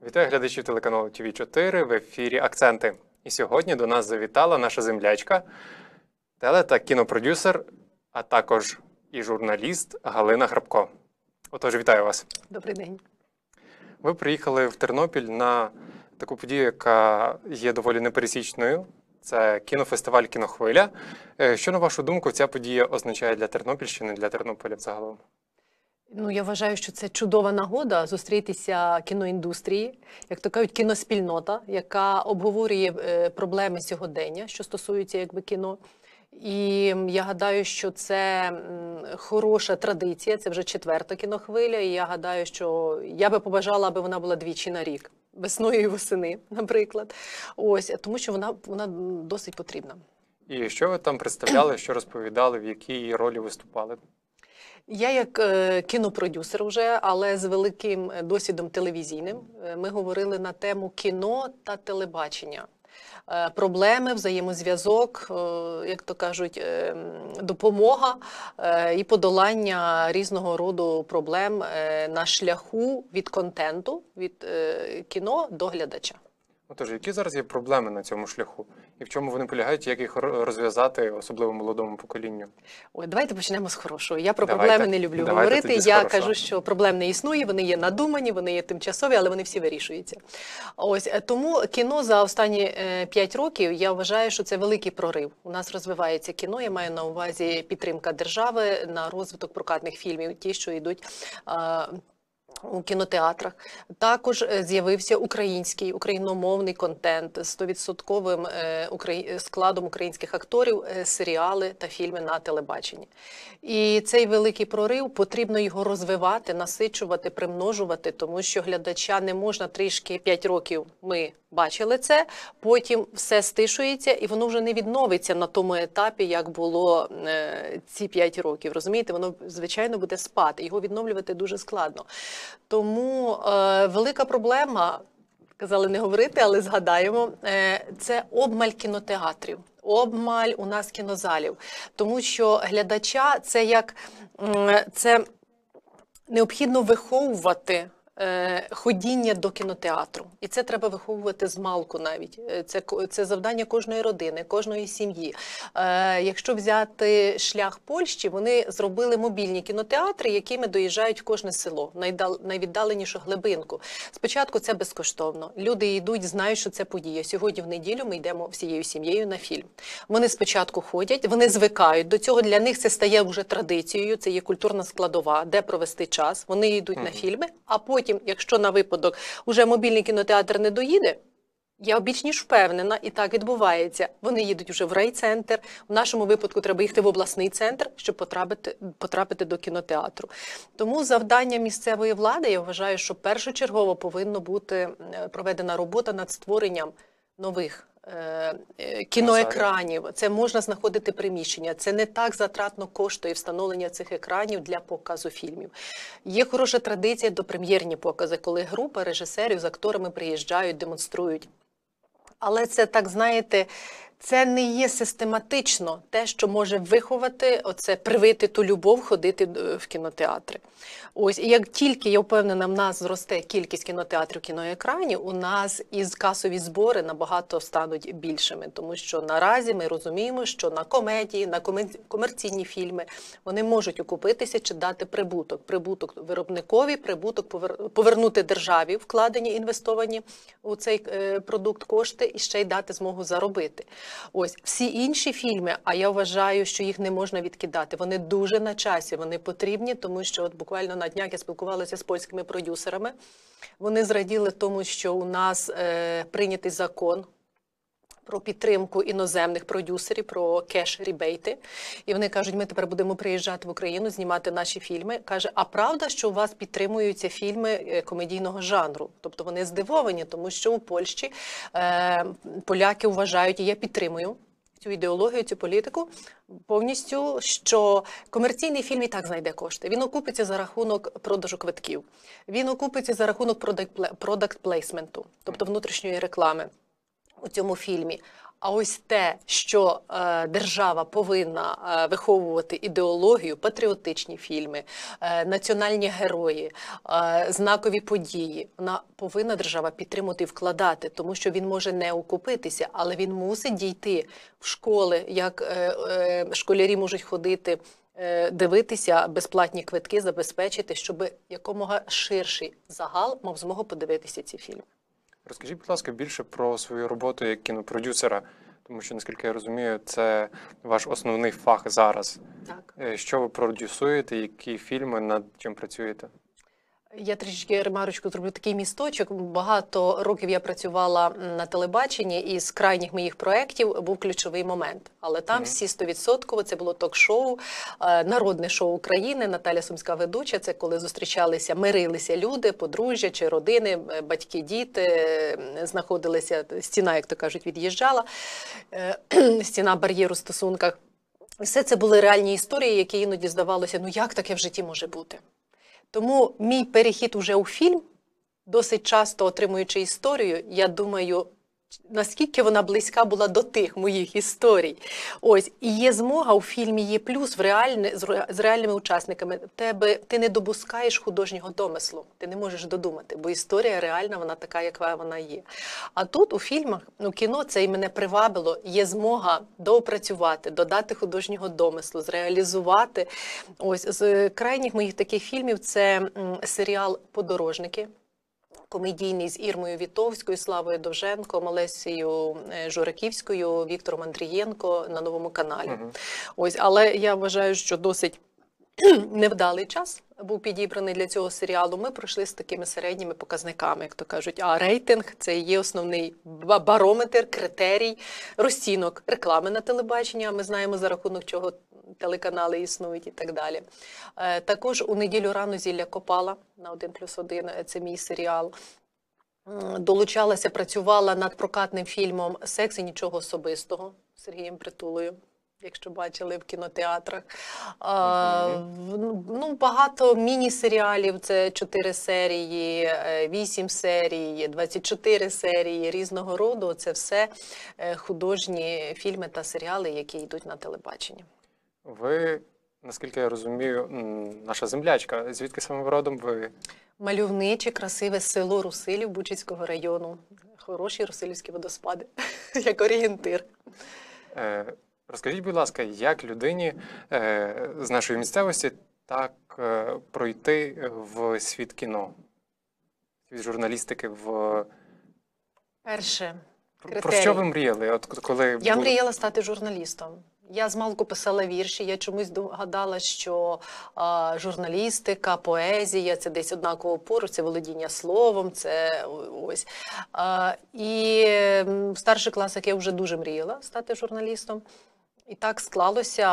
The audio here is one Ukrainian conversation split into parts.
Вітаю глядачів телеканалу ТВ4, в ефірі «Акценти». І сьогодні до нас завітала наша землячка, та кінопродюсер, а також і журналіст Галина Грабко. Отож, вітаю вас. Добрий день. Ви приїхали в Тернопіль на таку подію, яка є доволі непересічною. Це кінофестиваль «Кінохвиля». Що, на вашу думку, ця подія означає для Тернопільщини, для Тернополя взагалом? Я вважаю, що це чудова нагода зустрітися кіноіндустрії, як то кажуть, кіноспільнота, яка обговорює проблеми сьогодення, що стосуються кіно. І я гадаю, що це хороша традиція, це вже 4-та кінохвиля, і я гадаю, що я би побажала, аби вона була двічі на рік, весною і восени, наприклад. Тому що вона досить потрібна. І що ви там представляли, що розповідали, в якій ролі виступали? Я як кінопродюсер вже, але з великим досвідом телевізійним. Ми говорили на тему кіно та телебачення. Проблеми, взаємозв'язок, як то кажуть, допомога і подолання різного роду проблем на шляху від контенту, від кіно до глядача. Отож, які зараз є проблеми на цьому шляху? І в чому вони полягають, як їх розв'язати, особливо молодому поколінню? Давайте почнемо з хорошого. Я про проблеми не люблю говорити. Я кажу, що проблем не існує, вони є надумані, вони є тимчасові, але вони всі вирішуються. Тому кіно за останні 5 років, я вважаю, що це великий прорив. У нас розвивається кіно, я маю на увазі підтримка держави на розвиток прокатних фільмів, ті, що йдуть у кінотеатрах. Також з'явився україномовний контент з 100% складом українських акторів, серіали та фільми на телебаченні. І цей великий прорив, потрібно його розвивати, насичувати, примножувати, тому що глядача не можна трішки 5 років ми бачили це, потім все стишується і воно вже не відновиться на тому етапі, як було ці 5 років. Розумієте, воно, звичайно, буде спати, його відновлювати дуже складно. Тому велика проблема, казали не говорити, але згадаємо, це обмаль кінотеатрів. Обмаль у нас кінозалів, тому що глядача це необхідно виховувати ходіння до кінотеатру. І це треба виховувати змалку навіть. Це завдання кожної родини, кожної сім'ї. Якщо взяти шлях Польщі, вони зробили мобільні кінотеатри, якими доїжджають в кожне село, найвіддаленішу глибинку. Спочатку це безкоштовно. Люди йдуть, знають, що це подія. Сьогодні в неділю ми йдемо всією сім'єю на фільм. Вони спочатку ходять, вони звикають до цього, для них це стає вже традицією, це є культурна складова, де провести час. Вони йдуть на фільми, а потім, якщо на випадок уже мобільний кінотеатр не доїде, я більш ніж впевнена, і так відбувається. Вони їдуть вже в райцентр, в нашому випадку треба їхати в обласний центр, щоб потрапити до кінотеатру. Тому завдання місцевої влади, я вважаю, що першочергово повинна бути проведена робота над створенням нових кіноекранів. Це можна знаходити приміщення. Це не так затратно коштує встановлення цих екранів для показу фільмів. Є хороша традиція до прем'єрні покази, коли група режисерів з акторами приїжджають, демонструють. Але це, так знаєте, це не є систематично те, що може виховати, привити ту любов ходити в кінотеатри. І як тільки, я впевнена, в нас зросте кількість кінотеатрів, кіноекранів, у нас і касові збори набагато стануть більшими. Тому що наразі ми розуміємо, що на комедії, на комерційні фільми вони можуть окупитися чи дати прибуток. Прибуток виробникові, прибуток повернути державі, вкладені, інвестовані у цей продукт кошти, і ще й дати змогу заробити. Всі інші фільми, а я вважаю, що їх не можна відкидати. Вони дуже на часі, вони потрібні, тому що буквально на днях я спілкувалася з польськими продюсерами. Вони зраділи тому, що у нас прийнятий закон про підтримку іноземних продюсерів, про кеш-рібейти. І вони кажуть, ми тепер будемо приїжджати в Україну, знімати наші фільми. Каже, а правда, що у вас підтримуються фільми комедійного жанру? Тобто вони здивовані, тому що у Польщі поляки вважають, і я підтримую цю ідеологію, цю політику повністю, що комерційний фільм і так знайде кошти. Він окупиться за рахунок продажу квитків. Він окупиться за рахунок продакт-плейсменту, тобто внутрішньої реклами у цьому фільмі. А ось те, що держава повинна виховувати ідеологію, патріотичні фільми, національні герої, знакові події, вона повинна держава підтримувати і вкладати, тому що він може не окупитися, але він мусить дійти в школи, як школярі можуть ходити, дивитися, безплатні квитки забезпечити, щоб якомога ширший загал мав змогу подивитися ці фільми. Розкажіть, будь ласка, більше про свою роботу як кінопродюсера, тому що, наскільки я розумію, це ваш основний фах зараз. Так. Що ви продюсуєте, які фільми, над чим працюєте? Я трішки ремарочку зроблю такий місточок. Багато років я працювала на телебаченні, і з крайніх моїх проєктів був ключовий момент. Але там всі 100%, це було ток-шоу, народне шоу України, Наталя Сумська ведуча, це коли зустрічалися, мирилися люди, подружжя чи родини, батьки, діти, знаходилися, стіна, як то кажуть, від'їжджала, стіна бар'єру в стосунках. Все це були реальні історії, які іноді здавалося, ну як таке в житті може бути? Тому мій перехід уже у фільм, досить часто отримуючи історію, я думаю, наскільки вона близька була до тих моїх історій. Ось, і є змога, у фільмі є плюс з реальними учасниками. Ти не допускаєш художнього домислу, ти не можеш додумати, бо історія реальна, вона така, яка вона є. А тут у фільмах, у кіно це і мене привабило, є змога доопрацювати, додати художнього домислу, зреалізувати. Ось, з крайніх моїх таких фільмів це серіал «Подорожники», комедійний з Ірмою Вітовською, Славою Довженко, Олесею Жураківською, Віктором Андрієнко на Новому каналі. Ось, але я вважаю, що досить невдалий час був підібраний для цього серіалу. Ми пройшли з такими середніми показниками, як то кажуть. А рейтинг – це є основний барометр, критерій, розцінок реклами на телебаченні. Ми знаємо, за рахунок чого телеканали існують і так далі. Також у неділю рано «Зілля Копала» на 1+1, це мій серіал. Долучалася, працювала над прокатним фільмом «Секс і нічого особистого» з Сергієм Притулою, якщо бачили в кінотеатрах. Багато міні-серіалів, це 4 серії, 8 серій, 24 серії різного роду. Це все художні фільми та серіали, які йдуть на телебаченні. Ви, наскільки я розумію, наша землячка. Звідки саме родом ви? Мальовниче, красиве село Русилів Бучицького району. Хороші русилівські водоспади, як орієнтир. Розкажіть, будь ласка, як людині з нашої місцевості так пройти в світ кіно, світ журналістики? Перше, критерій. Про що ви мріяли? От коли я мріяла стати журналістом. Я змалку писала вірші, я чомусь гадала, що журналістика, поезія – це десь однаково поруч, це володіння словом, це ось. І в старших класах я вже дуже мріяла стати журналістом. І так склалося,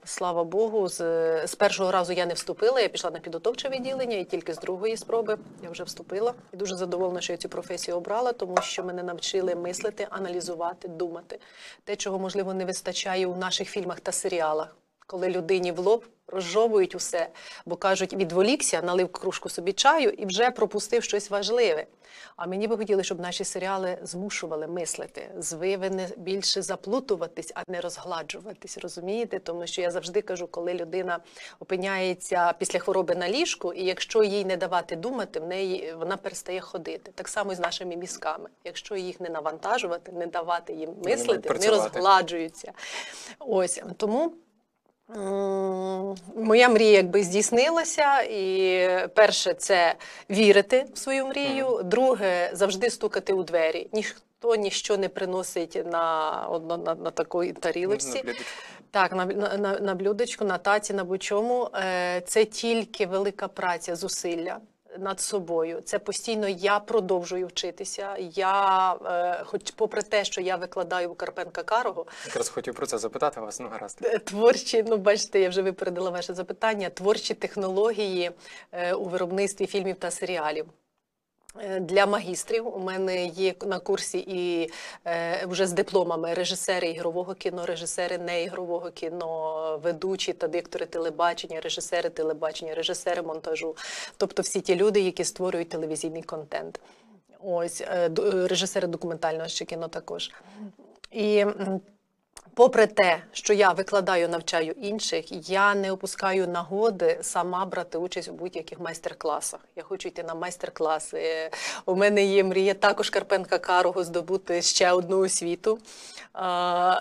слава Богу, з першого разу я не вступила, я пішла на підготовче відділення, і тільки з другої спроби я вже вступила. І дуже задоволена, що я цю професію обрала, тому що мене навчили мислити, аналізувати, думати. Те, чого, можливо, не вистачає у наших фільмах та серіалах. Коли людині в лоб розжовують усе, бо кажуть, відволікся, налив кружку собі чаю і вже пропустив щось важливе. А мені би хотіли, щоб наші серіали змушували мислити, звивини більше заплутуватись, а не розгладжуватись, розумієте? Тому що я завжди кажу, коли людина опиняється після хвороби на ліжку, і якщо їй не давати думати, вона перестає ходити. Так само і з нашими мізками. Якщо їх не навантажувати, не давати їм мислити, вони розгладжуються. Ось, тому моя мрія якби здійснилася, і перше – це вірити в свою мрію, друге – завжди стукати у двері. Ніхто ніщо не приносить на такій тарілочці. Так, на блюдечку, на таці, на будь-чому. Це тільки велика праця, зусилля над собою. Це постійно я продовжую вчитися. Хоч попри те, що я викладаю у Карпенка-Карого. Якраз хотів про це запитати вас, гаразд. Творчі, бачите, я вже випередила ваше запитання, творчі технології у виробництві фільмів та серіалів. Для магістрів у мене є на курсі і вже з дипломами режисери ігрового кіно, режисери неігрового кіно, ведучі та диктори телебачення, режисери телебачення, режисери монтажу. Тобто всі ті люди, які створюють телевізійний контент. Ось, режисери документального ще кіно також. І попри те, що я викладаю, навчаю інших, я не опускаю нагоди сама брати участь у будь-яких майстер-класах. Я хочу йти на майстер-класи. У мене є мрія також Карпенка-Карого здобути ще одну освіту.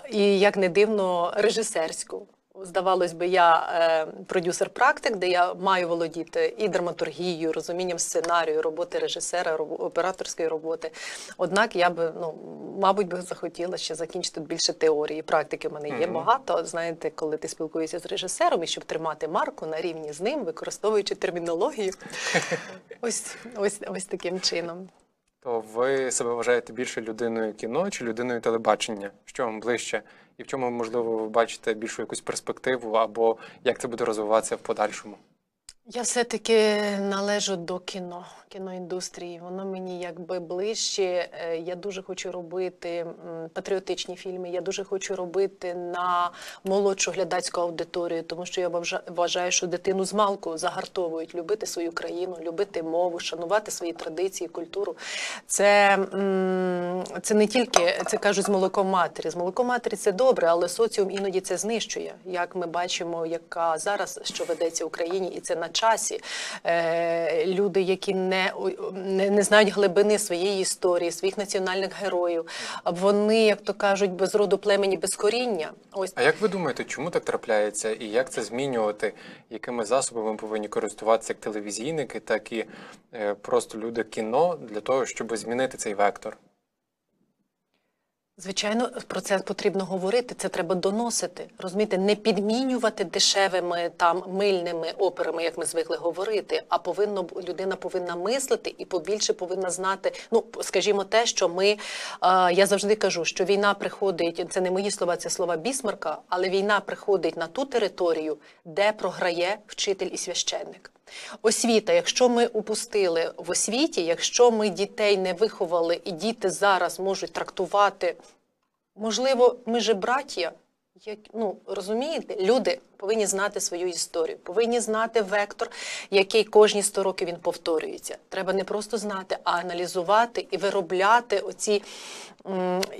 І, як не дивно, режисерську. Здавалось би, я продюсер-практик, де я маю володіти і драматургією, розумінням сценарію, роботи режисера, операторської роботи. Однак я би, мабуть, би захотіла ще закінчити більше теорії. Практики в мене є багато. Знаєте, коли ти спілкуєшся з режисером, і щоб тримати марку на рівні з ним, використовуючи термінологію, ось таким чином. То ви себе вважаєте більше людиною кіно чи людиною телебачення? Що вам ближче? І в чому, можливо, ви бачите більшу якусь перспективу, або як це буде розвиватися в подальшому? Я все-таки належу до кіноіндустрії. Воно мені якби ближче. Я дуже хочу робити патріотичні фільми, я дуже хочу робити на молодшу глядацьку аудиторію, тому що я вважаю, що дитину змалку загартовують любити свою країну, любити мову, шанувати свої традиції, культуру. Це не тільки, це кажуть, з молоком матері. З молоком матері це добре, але соціум іноді це знищує. Як ми бачимо, яка зараз, що ведеться в Україні, і це на часі. Люди, які не знають глибини своєї історії, своїх національних героїв, вони, як то кажуть, без роду племені, без коріння. Ось. А як ви думаєте, чому так трапляється і як це змінювати? Якими засобами ми повинні користуватися як телевізійники, так і просто люди кіно для того, щоб змінити цей вектор? Звичайно, про це потрібно говорити, це треба доносити, розумієте, не підмінювати дешевими там мильними операми, як ми звикли говорити, а людина повинна мислити і побільше повинна знати, скажімо те, що я завжди кажу, що війна приходить, це не мої слова, це слова Бісмарка, але війна приходить на ту територію, де програє вчитель і священник. Освіта, якщо ми упустили в освіті, якщо ми дітей не виховали і діти зараз можуть трактувати, можливо, ми же браття, розумієте, люди повинні знати свою історію, повинні знати вектор, який кожні 100 років він повторюється. Треба не просто знати, а аналізувати і виробляти оці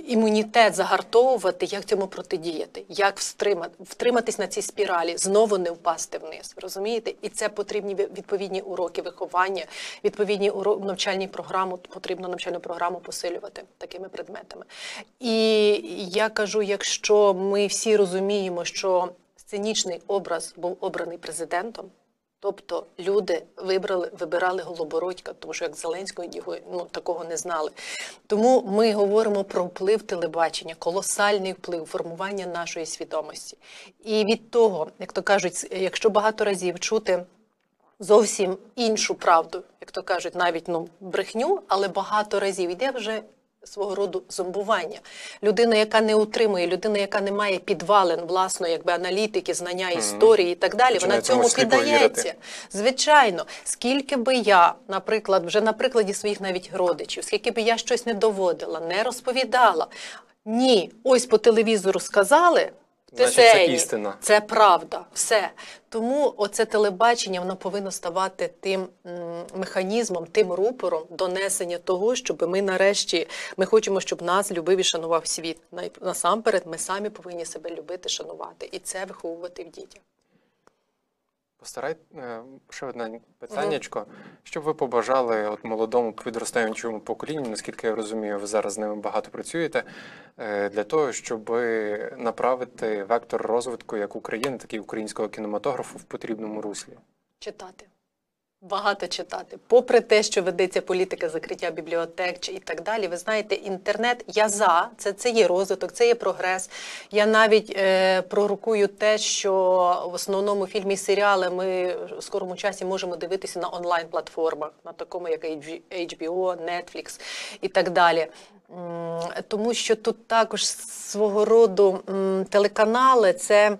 імунітет, загартовувати, як цьому протидіяти, як втриматись на цій спіралі, знову не впасти вниз, розумієте? І це потрібні відповідні уроки виховання, відповідні навчальні програми, потрібно навчальну програму посилювати такими предметами. І я кажу, якщо ми всі розуміємо, що сценічний образ був обраний президентом, тобто люди вибирали Голобородька, тому що як Зеленського такого не знали. Тому ми говоримо про вплив телебачення, колосальний вплив формування нашої свідомості. І від того, як то кажуть, якщо багато разів чути зовсім іншу правду, як то кажуть, навіть брехню, але багато разів йде вже свого роду зомбування. Людина, яка не утримує, людина, яка не має підвалин власної аналітики, знання історії і так далі, вона цьому піддається. Звичайно, скільки би я, наприклад, вже на прикладі своїх навіть родичів, скільки би я щось не доводила, не розповідала, ні, ось по телевізору сказали, це істина. Це правда, все. Тому оце телебачення, воно повинно ставати тим механізмом, тим рупором донесення того, щоб ми нарешті, ми хочемо, щоб нас любив і шанував світ. Насамперед, ми самі повинні себе любити, шанувати. І це виховувати в дітях. Ще одне питаннячко. Що б ви побажали молодому підростаючому поколінню, наскільки я розумію, ви зараз з ними багато працюєте, для того, щоб направити вектор розвитку як України, так і українського кінематографу в потрібному руслі? Читати. Багато читати. Попри те, що ведеться політика закриття бібліотек і так далі, ви знаєте, інтернет, я за, це є розвиток, це є прогрес. Я навіть пророкую те, що в основному фільмі і серіали ми в скорому часі можемо дивитися на онлайн-платформах, на такому, як HBO, Netflix і так далі. Тому що тут також свого роду телеканали – це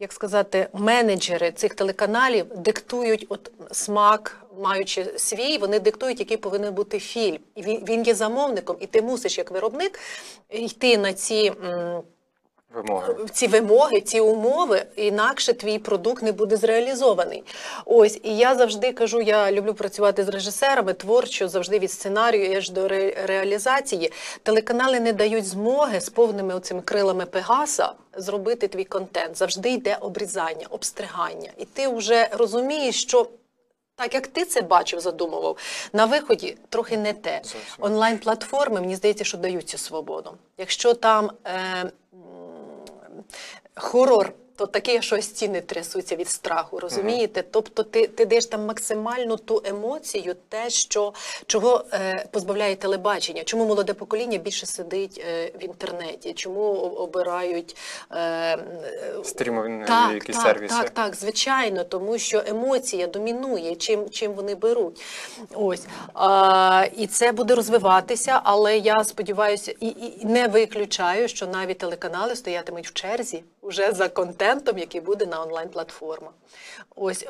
як сказати, менеджери цих телеканалів диктують от смак, маючи свій, вони диктують, який повинен бути фільм. І він є замовником, і ти мусиш, як виробник, йти на ці вимоги, ці умови, інакше твій продукт не буде зреалізований. Ось, і я завжди кажу, я люблю працювати з режисерами, творчо, завжди від сценарію аж до реалізації. Телеканали не дають змоги з повними оцими крилами Пегаса зробити твій контент. Завжди йде обрізання, обстригання. І ти вже розумієш, що так, як ти це бачив, задумував, на виході трохи не те. Онлайн-платформи, мені здається, що дають цю свободу. Якщо там хорор, то таке, що стіни трясуться від страху, розумієте? Тобто ти даєш там максимальну ту емоцію, те, чого позбавляє телебачення. Чому молоде покоління більше сидить в інтернеті? Чому обирають стрімові якісь сервіси? Так, звичайно, тому що емоція домінує, чим вони беруть. Ось. І це буде розвиватися, але я сподіваюся, і не виключаю, що навіть телеканали стоятимуть в черзі вже за контентом, який буде на онлайн-платформах.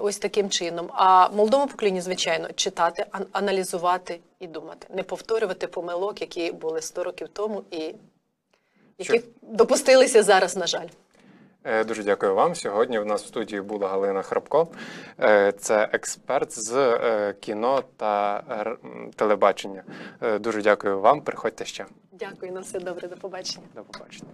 Ось таким чином. А молодому поколінню, звичайно, читати, аналізувати і думати. Не повторювати помилок, які були 100 років тому і які допустилися зараз, на жаль. Дуже дякую вам. Сьогодні в нас в студії була Галина Храпко. Це експерт з кіно та телебачення. Дуже дякую вам. Приходьте ще. Дякую, на все добре. До побачення. До побачення.